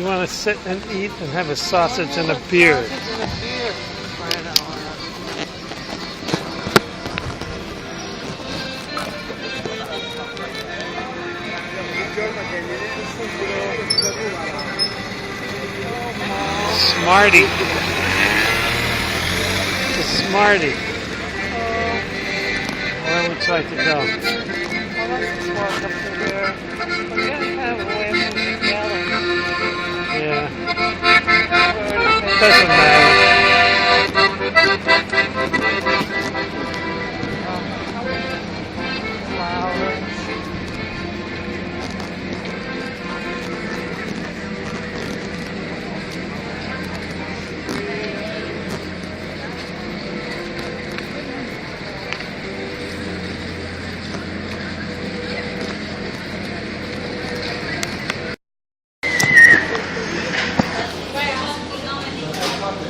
want to sit and eat and have a sausage and a beer. Smarty. It's a Smarty. Where would you like to go? Well, let's just walk up to there. We're getting kind of away from the yelling. Yeah. Doesn't matter. Flowers.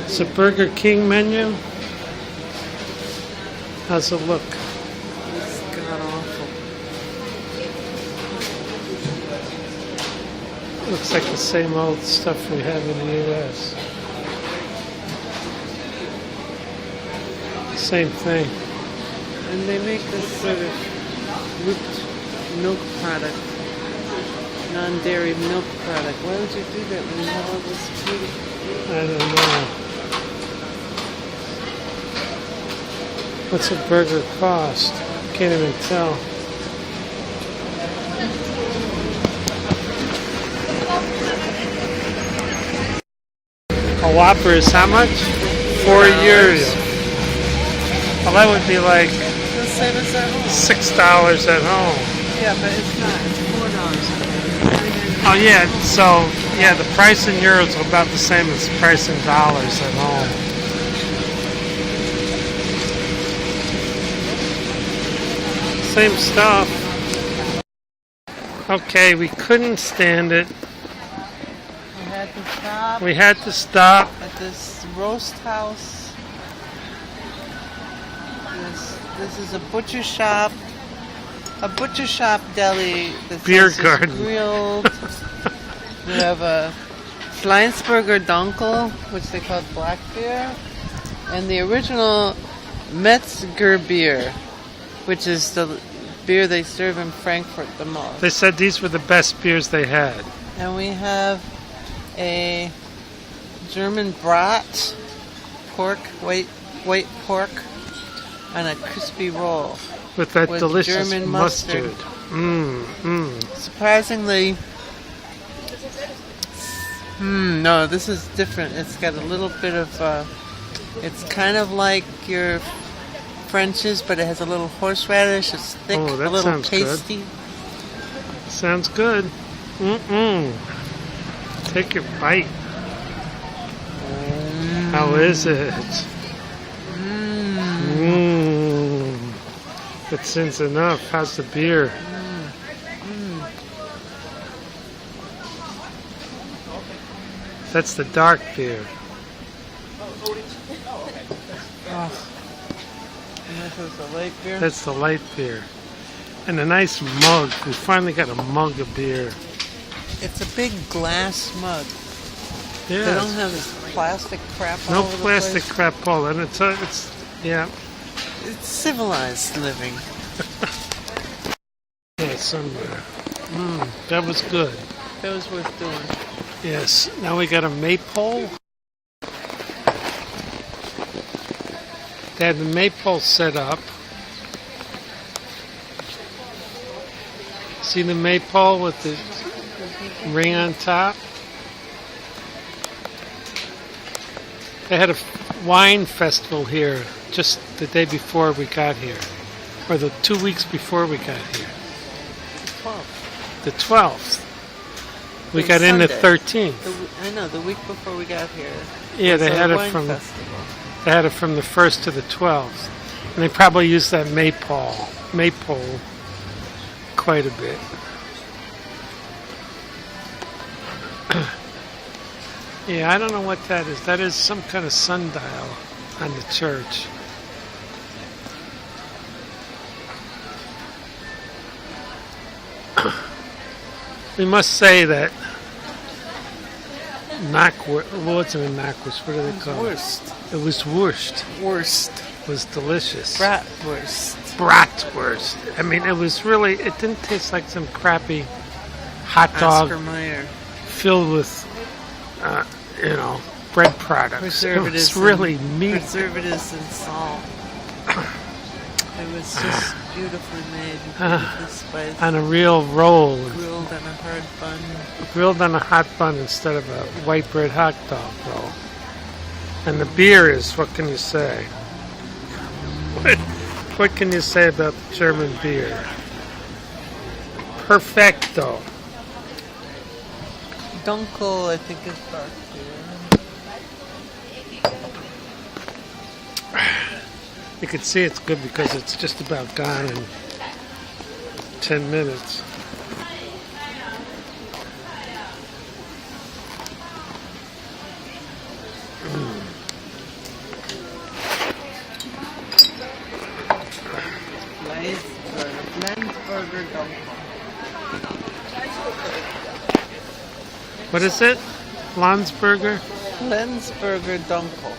It's a Burger King menu. How's it look? It's god awful. Looks like the same old stuff we have in the U.S. Same thing. And they make this sort of whipped milk product, non-dairy milk product. Why would you do that when you have all this food? I don't know. What's a burger cost? Can't even tell. A Whopper is how much? €4. Well, that would be like The same as at home. $6 at home. Yeah, but it's not. It's $4. Oh yeah, so yeah, the price in euros are about the same as the price in dollars at home. Same stuff. Okay, we couldn't stand it. We had to stop We had to stop. at this roast house. This is a butcher shop. A butcher shop deli. That Beer says it's garden. grilled. We have a Flensburger Dunkel, which they call black beer, and the original Metzger beer, which is the beer they serve in Frankfurt the most. They said these were the best beers they had. And we have a German brat, white pork, and a crispy roll. With that With delicious German mustard. mustard. Surprisingly, no, this is different. It's got a little bit of, it's kind of like your French's, but it has a little horseradish. It's thick, Oh, that a little sounds good. tasty. Sounds good. Take your bite. How is it? It sins enough. How's the beer? That's the dark beer. Oh. And this is the light beer. That's the light beer. And a nice mug. We finally got a mug of beer. It's a big glass mug. Yeah. They don't have this plastic crap all No over plastic the place. crap all. And it's yeah. It's civilized living. Yeah, somewhere. That was good. That was worth doing. Yes. Now we got a maypole. They had the maypole set up. See the maypole with the ring on top? They had a wine festival here just the day before we got here. Or the 2 weeks before we got here. 12th. The 12th. We It got was in the Sunday. I 13th. know, the week before we got here. Yeah, was they a had it wine from festival. they had it from the 1st to the 12th. And they probably used that maypole quite a bit. Yeah, I don't know what that is. That is some kind of sundial on the church. We must say that knockwurst. Well, it wasn't a knockwurst. What do they call Worst. it? It was wurst. Worst. It was delicious. Bratwurst. Bratwurst. I mean, it was really. It didn't taste like some crappy hot dog Oscar Mayer. filled with, bread products. It Preservatives. was really and, meat. Preservatives and salt. It was just beautifully made, beautifully spiced. On a real roll. Grilled on a hard bun. Grilled on a hot bun instead of a white bread hot dog roll. And the beer is, what can you say? What can you say about the German beer? Perfecto. Dunkel, I think, is dark beer. You can see it's good because it's just about gone in 10 minutes. Landsberger Dunkel. What is it? Landsberger? Lensberger Dunkel.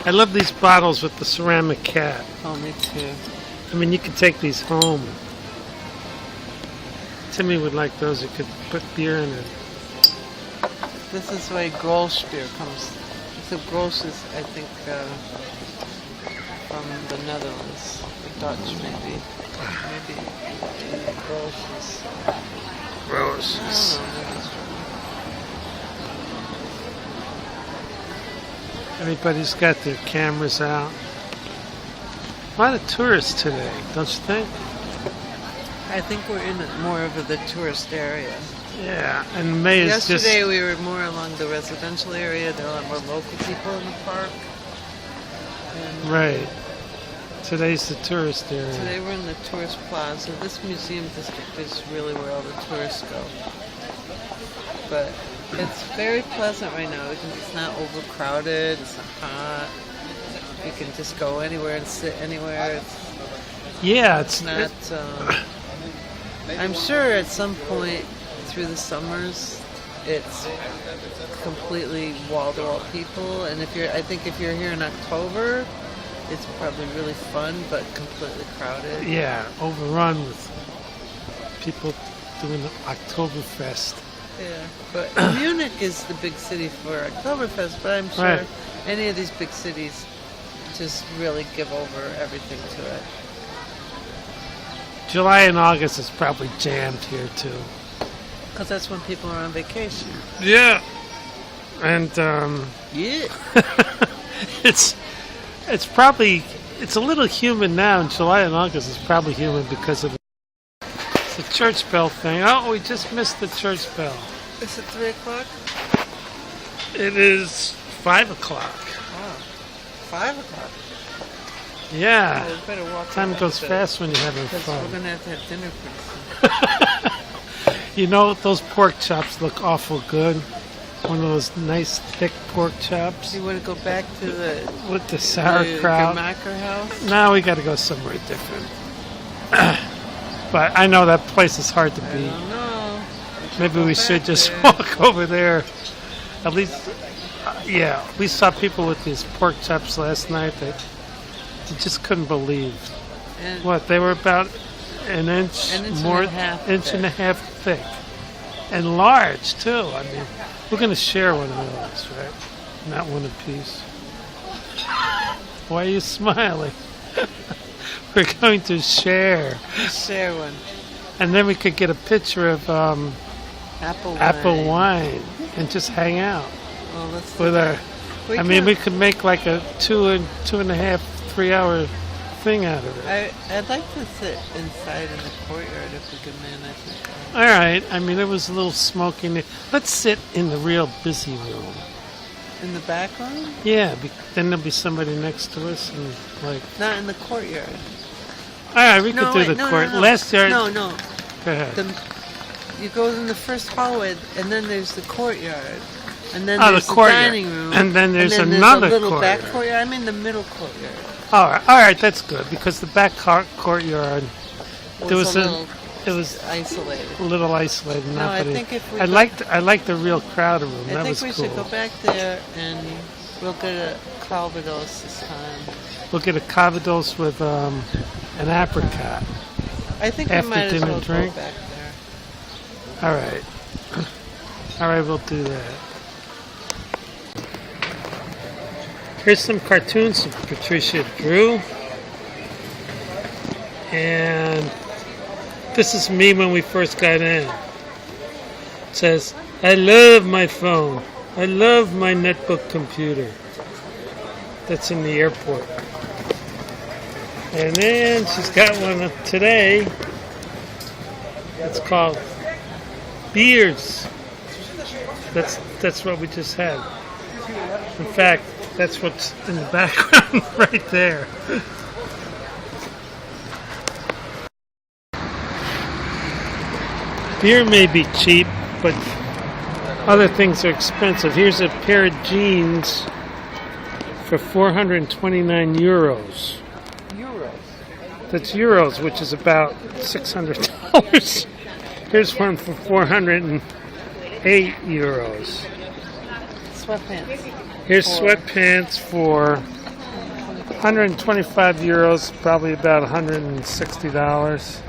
I love these bottles with the ceramic cap. Oh, me too. I mean, you could take these home. Timmy would like those. You could put beer in it. This is why Grolsch beer comes. So Grolsch is, I think, from the Netherlands. Dutch, maybe. Maybe Grolsch is. Gross. I don't know, maybe it's from. Everybody's got their cameras out. A lot of tourists today, don't you think? I think we're in more of the tourist area. Yeah, and May is just... Yesterday we were more along the residential area. There are a lot more local people in the park. And Right. Today's the tourist area. today we're in the tourist plaza. This museum district is really where all the tourists go. But it's very pleasant right now. It's not overcrowded. It's not hot. You can just go anywhere and sit anywhere. Yeah, It's not. I'm sure at some point through the summers, it's completely wall-to-wall people. And I think if you're here in October, it's probably really fun, but completely crowded. yeah, overrun with people doing the Oktoberfest. Yeah, but Munich is the big city for Oktoberfest, but I'm sure Right. any of these big cities just really give over everything to it. July and August is probably jammed here too. Because that's when people are on vacation. Yeah. And Yeah. it's probably it's a little humid now. In July and August it's probably humid because of the church bell thing. Oh, we just missed the church bell. Is it 3 o'clock? It is 5 o'clock. Oh, 5 o'clock. Yeah. Well, we better walk Time around goes a bit, fast when you're having because fun. we're going to have dinner pretty soon. You know, those pork chops look awful good. One of those nice thick pork chops You want to go back to the with the sauerkraut. Gemacher house? Now we got to go somewhere different. But I know that place is hard to I beat. don't know. Maybe go we should back just there. walk over there. At least, yeah, we saw people with these pork chops last night that you just couldn't believe. And What, they were about an inch, An inch and more, a half inch and a thick. half thick. And large, too. I mean, we're going to share one of those, right? Not one apiece. Why are you smiling? We're going to share. share one. And then we could get a picture of apple wine and just hang out Well, let's do with that. our... we could make like a 2.5, 3 hour thing out of it. I'd like to sit inside in the courtyard if we could manage it. All right. I mean, it was a little smoky. Let's sit in the real busy room. In the back room? Yeah. Then there'll be somebody next to us and like... Not in the courtyard. All right, we could do wait, the no, court. no. Last year... No. Go ahead. You go in the first hallway, and then there's the courtyard. And then Oh, there's the the courtyard. dining room. And then there's a another little courtyard. back courtyard. I'm in the middle courtyard. All right, that's good because the back courtyard... Was There was a a- little It was isolated. a little isolated. No, Not I but think if we I liked the real crowd room. I That think was we cool. should go back there and we'll get a Calvados this time. We'll get a Calvados with an apricot. I think After we might as dinner well drink? go back there. All right. All right, we'll do that. Here's some cartoons that Patricia drew. And this is me when we first got in. It says, I love my phone. I love my netbook computer. That's in the airport. And then she's got one today. It's called Beers. That's what we just had. In fact, that's what's in the background right there. Beer may be cheap, but other things are expensive. Here's a pair of jeans for 429 euros. Euros. That's euros, which is about $600. Here's one for 408 euros. Sweatpants. Here's sweatpants for 125 euros, probably about $160.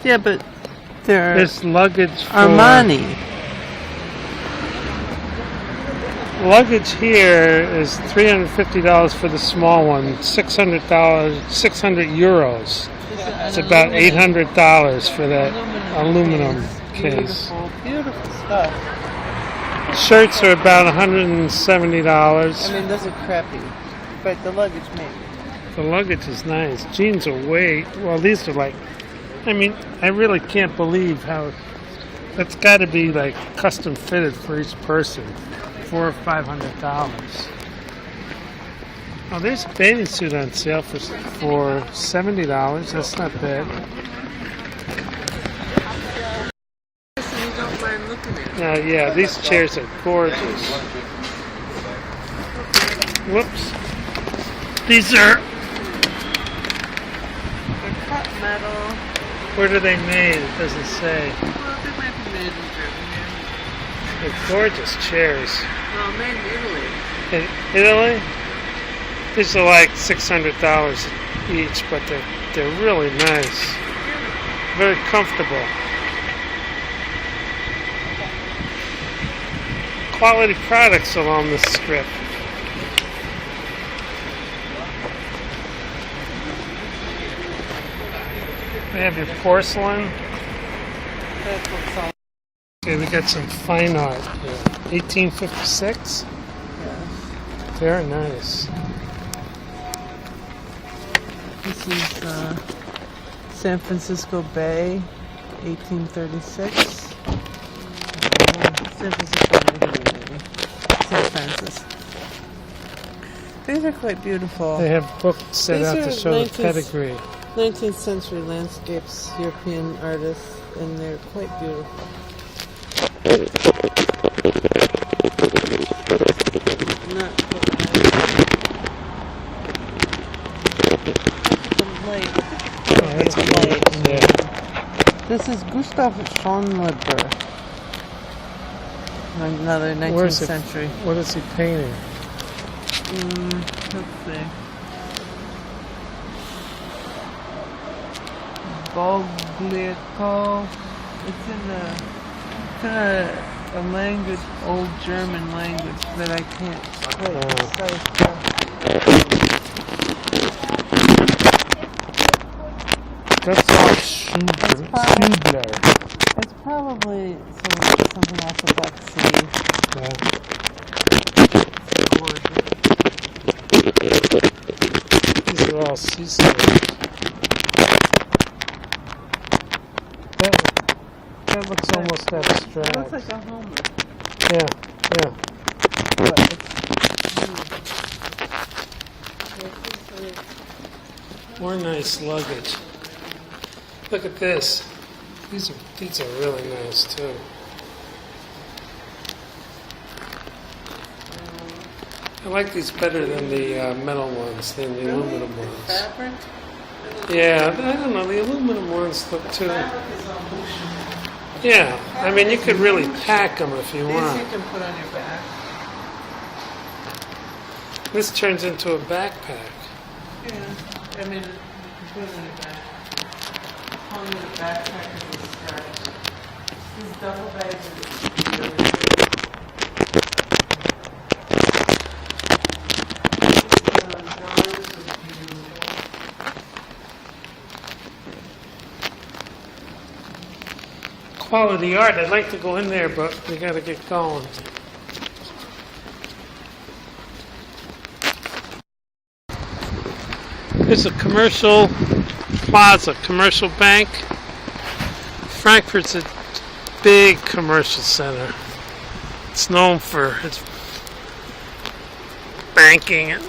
Yeah, but they're There's luggage for... Armani. Luggage here is $350 for the small one, $600 euros. It's about $800 for that aluminum case. Beautiful, beautiful stuff. Shirts are about $170. I mean, those are crappy, but the luggage maybe. The luggage is nice. Jeans are well, these are like, I mean, I really can't believe how, that's got to be like custom fitted for each person. $400 or $500. Oh, there's a bathing suit on sale for $70. That's not bad. You don't mind looking at it. Now, yeah, these chairs are gorgeous. Whoops. These are, They're cut metal. where are they made? It doesn't say. Well, they might be made in Germany. They're gorgeous chairs. Well, made in Italy. In Italy, these are like $600 each, but they're really nice. Very comfortable. Quality products along this strip. We have your porcelain. That's what's all. Okay, we got some fine art here. 1856. Very nice. This is San Francisco Bay, 1836. San Francisco Bay, maybe. San Francis. These are quite beautiful. They have books set These out are to show the 19th pedigree. 19th century landscapes, European artists, and they're quite beautiful. Not the light. Oh, that's The cool. light. Yeah. This is Gustav Schonleber. Another 19th Where's it? century. What is he painting? Let's see. Bogliaco. It's in a language, old German language that I can't quite decipher. That's all Schubler. It's probably something off the Black Sea. Yeah. These are all seascapes. That looks almost It abstract. looks like a homeless. Yeah, yeah. But it's More nice luggage. Look at this. These are really nice too. I like these better than the metal ones, than the aluminum ones. fabric. Yeah, I don't know. The aluminum ones look too. Yeah, I mean, you could really pack them if you These you want. can put on your back. This turns into a backpack. Yeah, I mean, you can put it on your back. Hung in a backpack is a stretch. These duffel bags are really good. Drawers are beautiful. Quality art. I'd like to go in there, but we got to get going. There's a commercial plaza, commercial bank. Frankfurt's a big commercial center. It's known for its banking and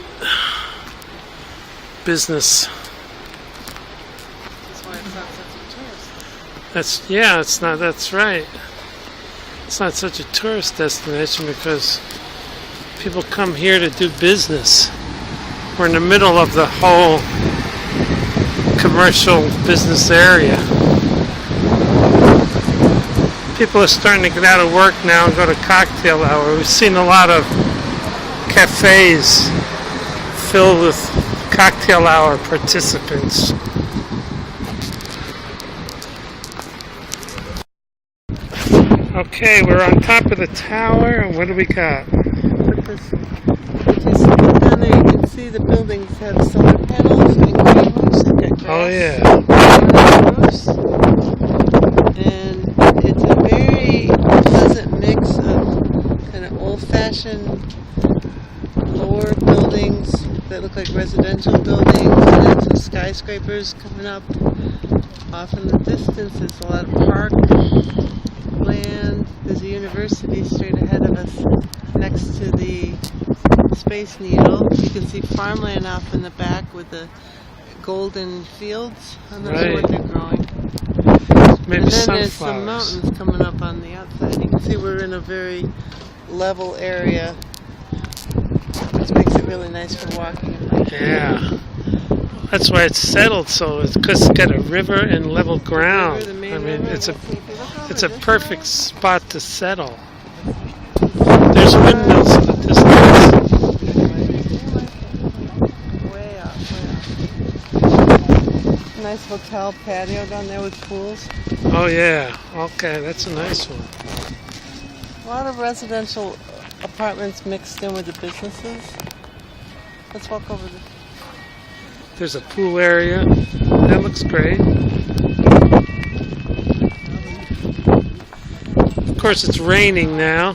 business. That's why it's not such a tourist. That's right. It's not such a tourist destination because people come here to do business. We're in the middle of the whole commercial business area. People are starting to get out of work now and go to cocktail hour. We've seen a lot of cafes filled with cocktail hour participants. Okay, we're on top of the tower, and what do we got? If you look down there, you can see the buildings have solar panels and green roofs. They've got Oh grass yeah. on roofs. And it's a very pleasant mix of kind of old-fashioned lower buildings that look like residential buildings, and then some skyscrapers coming up. Off in the distance, there's a lot of park land. There's a university straight ahead of us next to the Space Needle. You can see farmland off in the back with the golden fields. I'm not sure what they're growing. Maybe And then sunflowers. there's some mountains coming up on the outside. You can see we're in a very level area, which makes it really nice for walking and hiking. Yeah. That's why it's settled so. It's because it's got a river and level ground. The main I mean, river, it's a if you look over it's a this perfect way, spot to settle. There's windmills in the distance. way up. Nice hotel patio down there with pools. Oh yeah. Okay, that's a nice one. A lot of residential apartments mixed in with the businesses. Let's walk over there. There's a pool area. That looks great. Of course, it's raining now.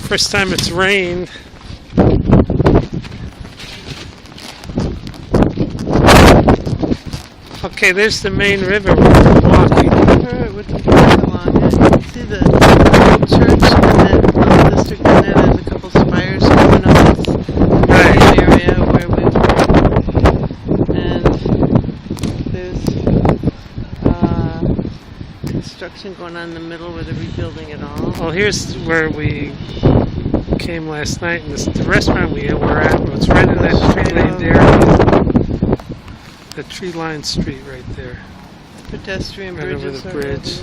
First time it's rained. Okay, there's the main river where we're walking. With the park along it. You can see the old church and then the district in there. There's a couple spires coming up. It's Right. the area where we and there's construction going on in the middle where they're rebuilding it all. Well, here's where we came last night, and the restaurant we were at was right in that tree-lined area. The tree-lined street right there. Pedestrian Right over bridges. the are bridge.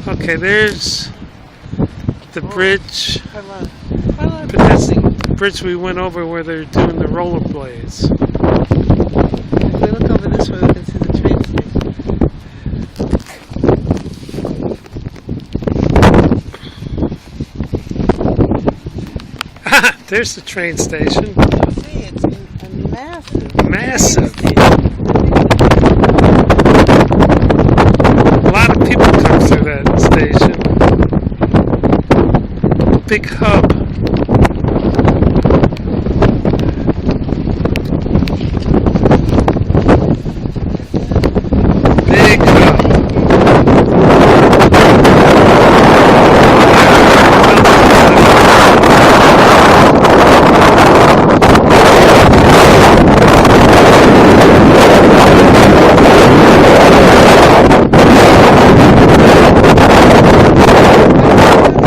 over Okay, there's the bridge. this. Quite a lot of But that's buildings. the bridge we went over where they're doing the rollerblades. If we look over this way, we can see the train station. There's the train station. See, it's a massive. Massive. train A lot of people come through that station. Big hub. Big hub.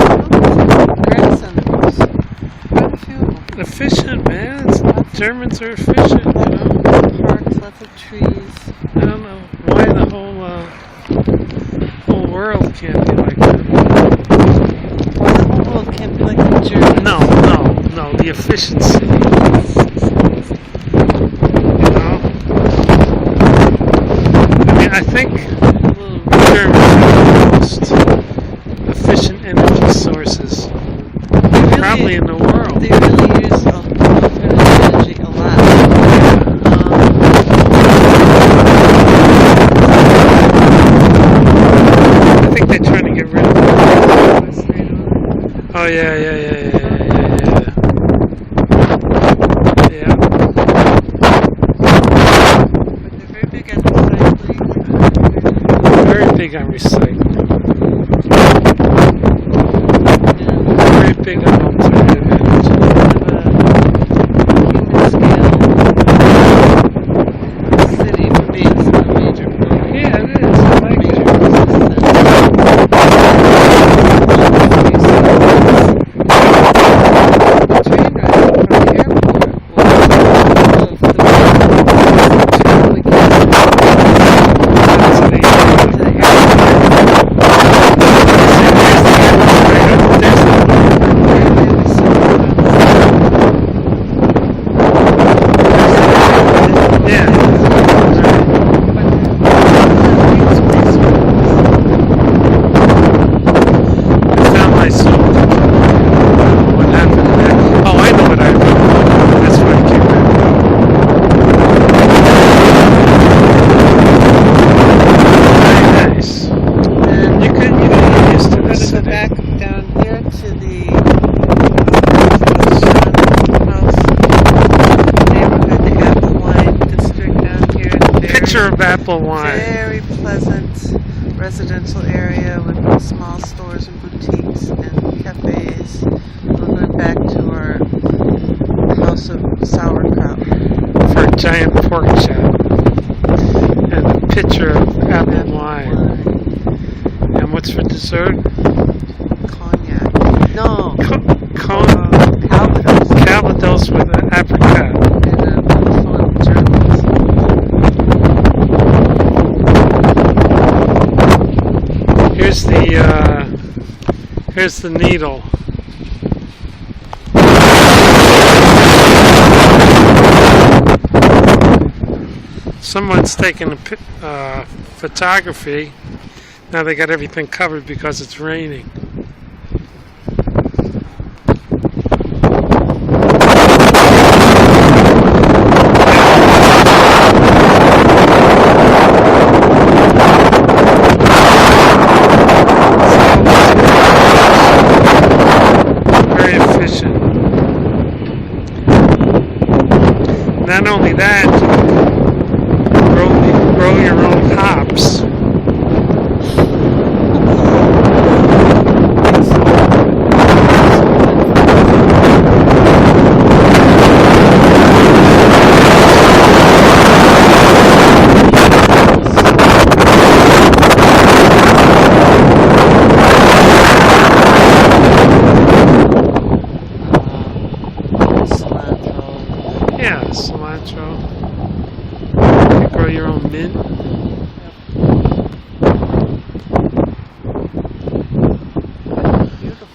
Grass on the roofs. Quite a few of them. Efficient, man. Germans are efficient, you know. Parks lots of trees. I don't know why the whole world can't be like that. Why the whole world can't be like New Jersey? No, the efficiency. You know? I mean, I think Germany has the most efficient energy sources probably in the world. They really use alternative energy a lot. I think they're trying to get rid of it. Oh yeah. But they're very big on recycling. Very big on recycling. Very big on alternative energy. Human scale city for me is a major problem. Yeah, it is. I like it. The train ride from the airport was of the Of apple wine. Very pleasant residential area with small stores and boutiques and cafes. We're going back to our house of sauerkraut. For a giant pork chop. And a pitcher of apple wine. And what's for dessert? Cognac. No. Calvados. Calvados with an apricot. And fun journalism. Here's the needle. Someone's taking a photography. Now they got everything covered because it's raining. Not only that, grow your own hops. Yeah, cilantro. You grow your own mint. Beautiful.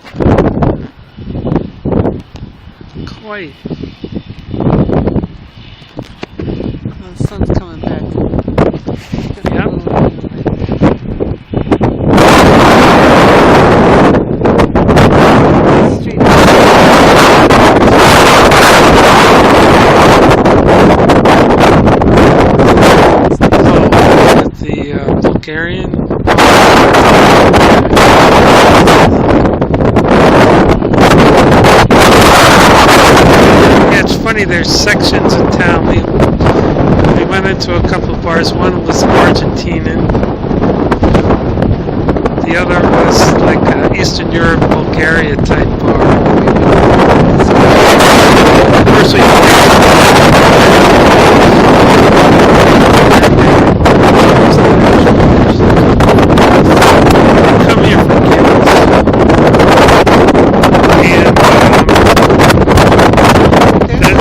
Quite. The sun's coming back. Yep. Bulgarian. Yeah, it's funny. There's sections in town. We went into a couple of bars. One was Argentinian. The other was like Eastern Europe, Bulgaria type bar. First we come here for kids. And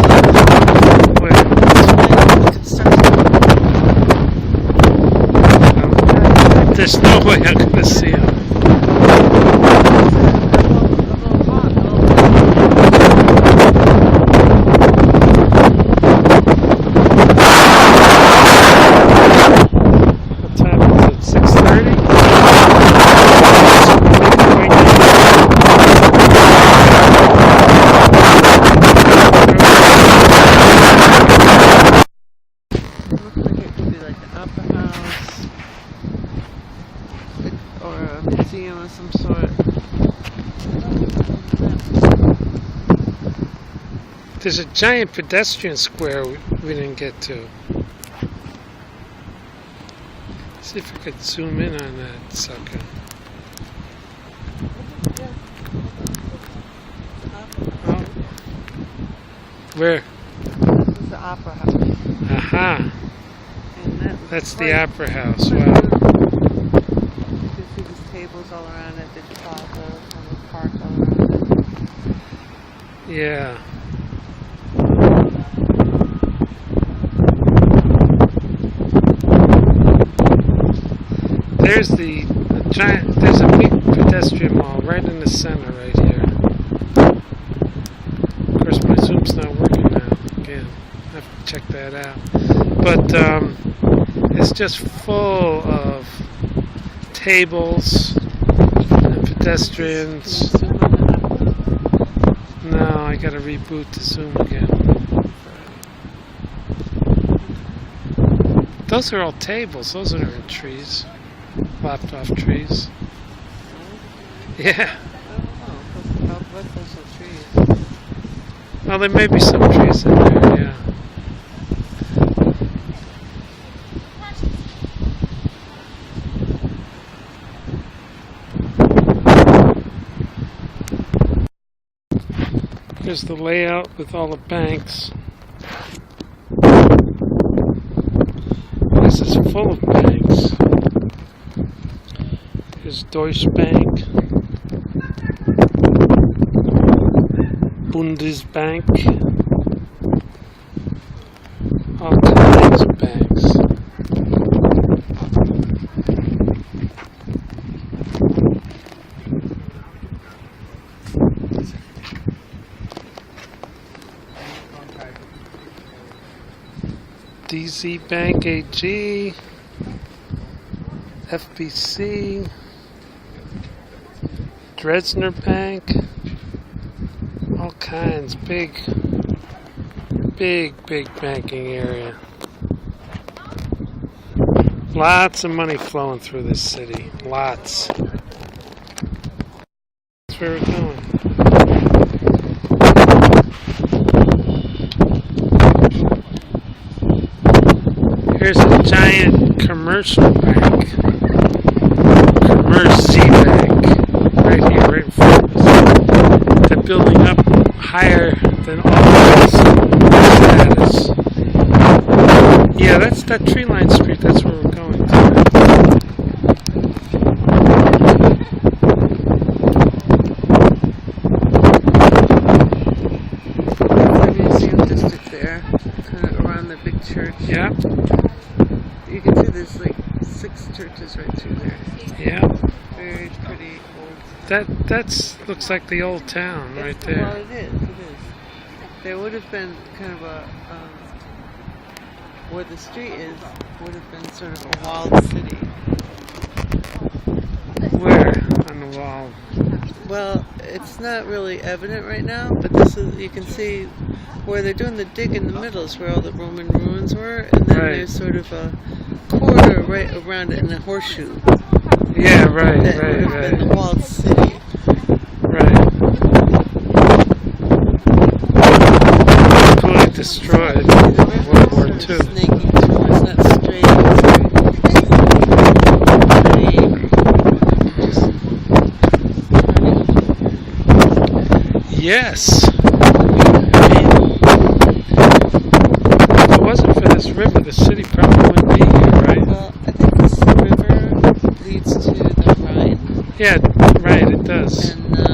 There's no way I'm gonna see him. What time is it? 6:30? Looks like it could be like an opera house or a museum of some sort. There's a giant pedestrian square we didn't get to. See if I could zoom in on that sucker. Oh. Where? This is the opera house. Aha! And That's the right. opera house. Wow. You can see these tables all around it, the plaza, and the park all around it. Yeah. There's the giant. There's a big pedestrian mall right in the center, right here. Of course, my zoom's not working now. Again, I have to check that out. But it's just full of tables and pedestrians. Can you zoom on the apple? No, I got to reboot the zoom again. Those are all tables. Those aren't trees. Lopped off trees. Yeah. Oh, what's those trees? Well, there may be some trees in there, yeah. Here's the layout with all the banks. This is full of banks. Here's Deutsche Bank, Bundesbank, all kinds of banks. DZ Bank AG, FBC, Dresdner Bank, all kinds, big banking area. Lots of money flowing through this city, lots. That's where we're going. Here's a giant commercial bank. Commerzbank. Right here, right in front of us. They're building up higher than all of us. That is. Yeah, that's that tree line street. That's where we're going to. The museum district there, kind of around the big church. Yeah. You can see there's like 6 churches right through there. Yeah. Very pretty old. That's looks like the old town right Well, there. it is. It is. There would have been kind of a where the street is would have been sort of a walled city. Where on the wall? Well, it's not really evident right now, but this is you can see where they're doing the dig in the middle is where all the Roman ruins were, and then Right. there's sort of a corridor right around it in a horseshoe. Yeah, right, That right, would have been the right, walled city. right. Completely destroyed in World War II. Snaking through, it's not straight. Yes. I mean, if it wasn't for this river, the city probably wouldn't be here, right? Well, I think this river leads to the Rhine, Yeah, right, it does. and